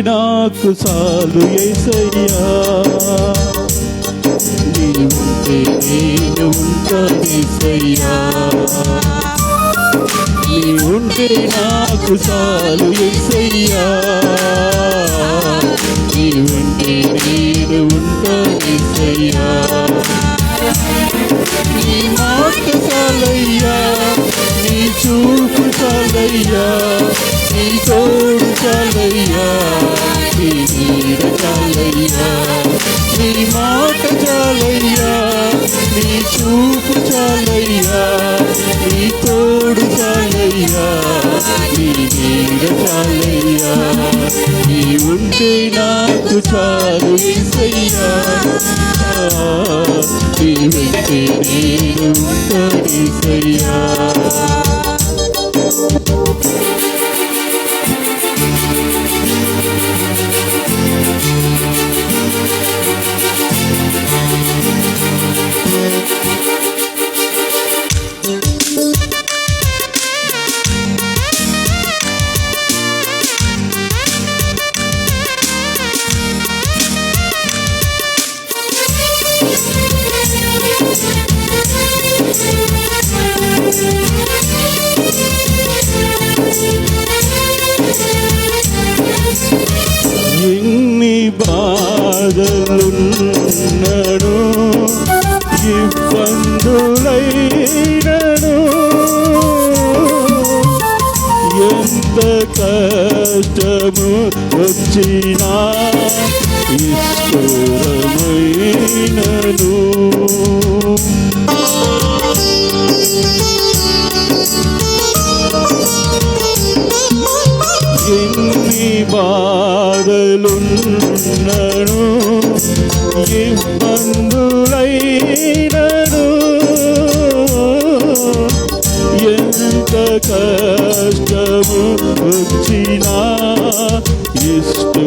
నాకు చాలు యేసయ్యా, నీ ఉంటే నేను ఉంటాను యేసయ్యా, నీ ఉంటే నాకు చాలు యేసయ్యా, నీ ఉంటే నేను ఉంటాను యేసయ్యా, నీ మాట చాలయ్యా, నీ చూపు చాలయ్యా, నీ తోడు చాలయ్యా, నీ నీడ చాలయ్యా, నీ మాట చాలయ్యా, నీ చూపు చాలయ్యా, నీ తోడు చాలయ్యా, నీ నీడ చాలయ్యా, నీ ఉంటే నాకు చాలు యేసయ్యా, నీ వెంటే నేను ఉంటాను యేసయ్యా. ఎన్ని బాధలున్నను ఇబ్బందులైనను, ఎంత కష్టము వచ్చినా ఇష్టమైనను, ఎన్ని బాధలున్నను ఇబ్బందులైనను, ఎంత కష్టము వచ్చినా ఇష్టమైనను,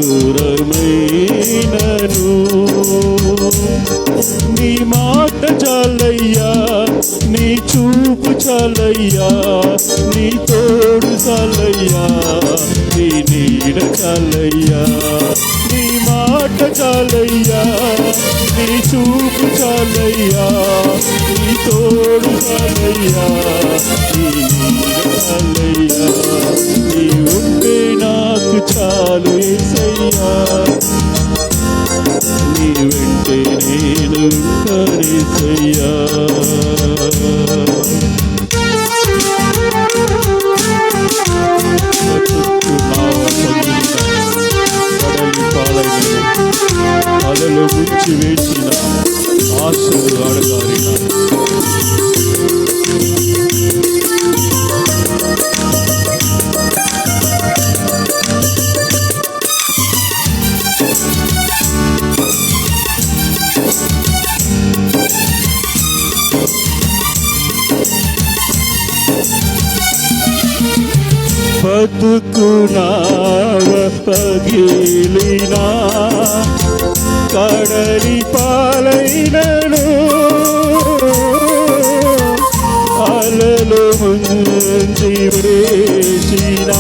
నీ మాట చాలయ్యా, నీ చూపు చాలయ్యా, నీ తోడు చాలయ్యా, నీ నీడ చాలయ్యా, నీ మాట చాలయ్యా, నీ చూపు చాలయ్యా, నీ తోడు చాలయ్యా, నీ నీడ చాలయ్యా, నీ ఉంటే నాకు చాలు యేసయ్యా, నీ వెంటే నేను ఉంటాను యేసయ్యా. అలలు ముంచి వేసిన ఆశలు అడగారిన బతుకు నావ పగిలినా కడలి పాలైనను, అలలు ముంచి వేసిన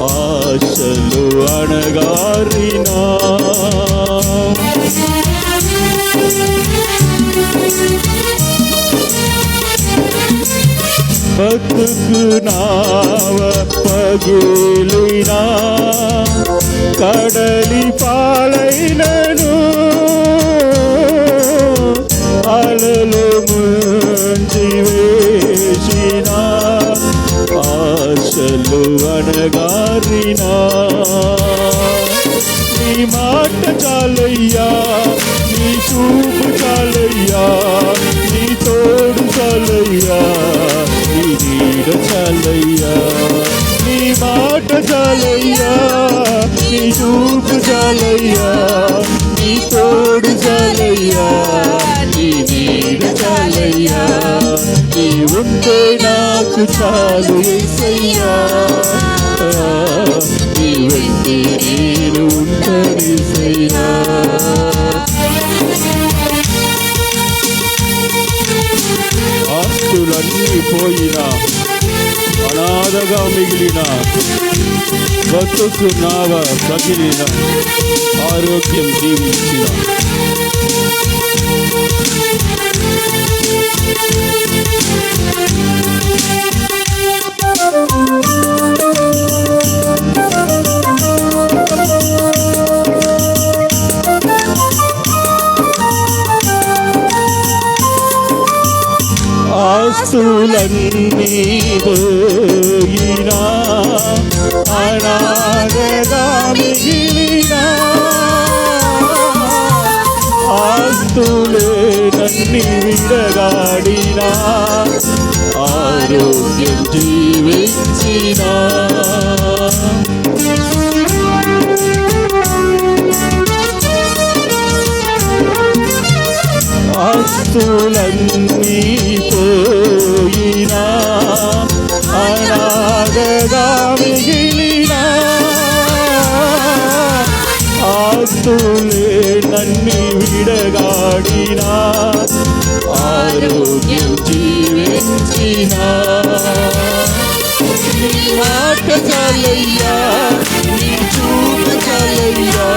ఆశలు అణగారినా, బతుకు నావ పగిలినా కడలి పాలైనను, అలలు ముంచి వేసిన ఆశలు అణగారినా, నీ మాట చాలయ్యా, నీ చూపు చాలయ్యా, నీ తోడు చాలయ్యా, నీ నీడ చాలయ్యా, నీ మాట చాలయ్యా, నీ చూపు చాలయ్యా, నీ తోడు చాలయ్యా, నీ నీడ చాలయ్యా, నీ ఉంటే నాకు చాలు యేసయ్యా, నీ వెంటే నేను ఉంటాను యేసయ్యా. ఆస్తులన్నీ పోయినా అనాథగా మిగిలిన బతుకున్నావ తగిలిన ఆరోగ్యం జీవించిన ఆస్తులన్నీ పోయినా అనాథగా మిగిలినా ఆస్తులే నన్ని విడగాడినా ఆరోగ్యం జీవించినా ఆస్తులన్నీ పోయినా అనాథగా మిగిలినా ఆస్తులే నన్ని విడగాడినా ఆరోగ్యం జీవించినా నీ మాట చాలయ్యా, నీ చూపు చాలయ్యా,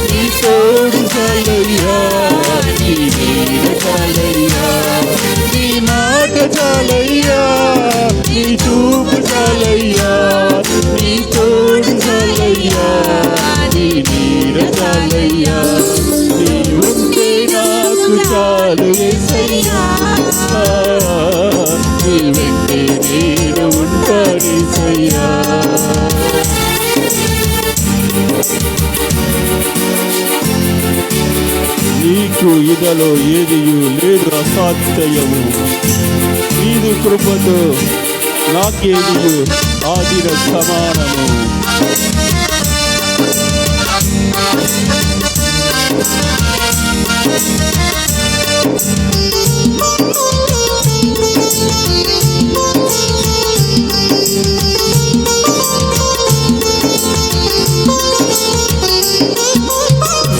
నీ తోడు చాలయ్యా, నీ నీడ చాలయ్యా, నీ మాట చాలయ్యా, నీ చూపు చాలయ్యా, నీ తోడు చాలయ్యా, నీ నీడ చాలయ్యా, నీ ఉంటే నాకు చాలు యేసయ్యా, నీ వెంటే నేను ఉంటాను యేసయ్యా. నీకు ఇదలో ఏదియు లేదు అసాధ్యము, నీదు కృపతో నాకేదియు ఆదిన సమానము.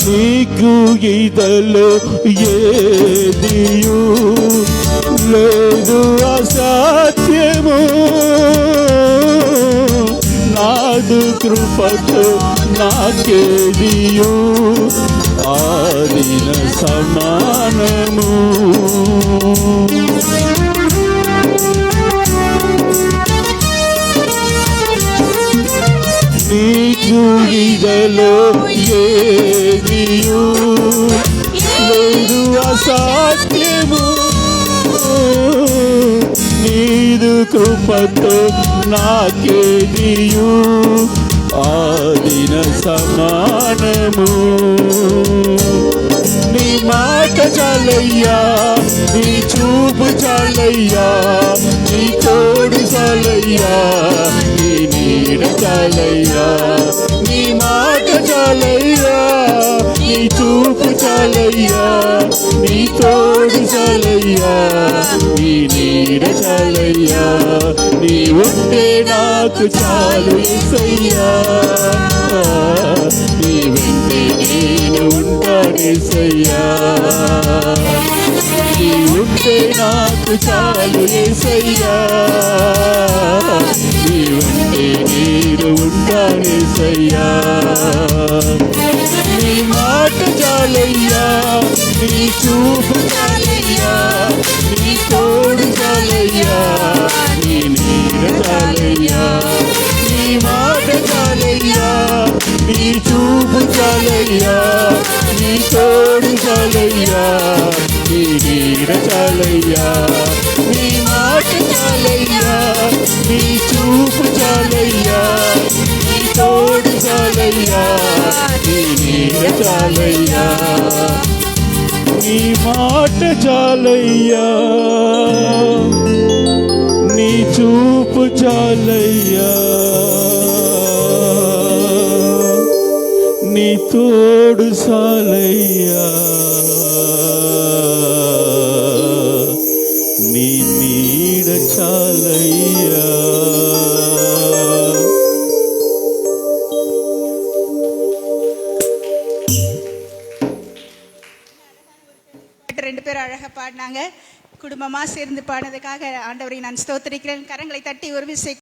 నీకు ఇదలో ఏదియు లేదు అసాధ్యము, నాదు కృపతో నాకేదియు ఆదిన సమానము. నీకు ఇదలో ఏదియు లేదు అసాధ్యము, నీదు కృపతో నాకేదియు ఆదిన సమానము. నీ మాట చాలయ్యా, నీ చూపు చాలయ్యా, నీ తోడు చాలయ్యా, నీ నీడ చాలయ్యా, నీ మాట చాలయ్యా, నీ చూపు చాలయ్యా, నీ తోడు చాలయ్యా, నీ నీడ చాలయ్యా, నీ ఉంటే నాకు చాలు యేసయ్యా, నీ వెంటే నేను ఉంటాను యేసయ్యా, నీ ఉంటే నాకు చాలు యేసయ్యా, నీ వెంటే నేను ఉంటాను యేసయ్యా. నీ మాట చాలయ్యా, నీ చూపు చాలయ్యా, నీ తోడు చాలయ్యా, నీ నీడ చాలయ్యా, నీ మాట చాలయ్యా, నీ చూపు చాలయ్యా, నీ తోడు చాలయ్యా, నీ నీడ చాలయ్యా, నీ మాట చాలయ్యా, నీ చూపు చాలయ్యా, నీ తోడు చాలయ్యా, నీ నీడ చాలయ్యా, నీ మాట చాలయ్యా, నీ చూపు చాలయ్యా, నీ తోడు చాలయ్యా, నీ నీడ చాలయ్యా. ரெண்டு பேரும் அழகாக பாடினாங்க. குடும்பமாக சேர்ந்து பாடினதுக்காக ஆண்டவரை நான் ஸ்தோத்திரிக்கிறேன். கரங்களை தட்டி ஒரு விசை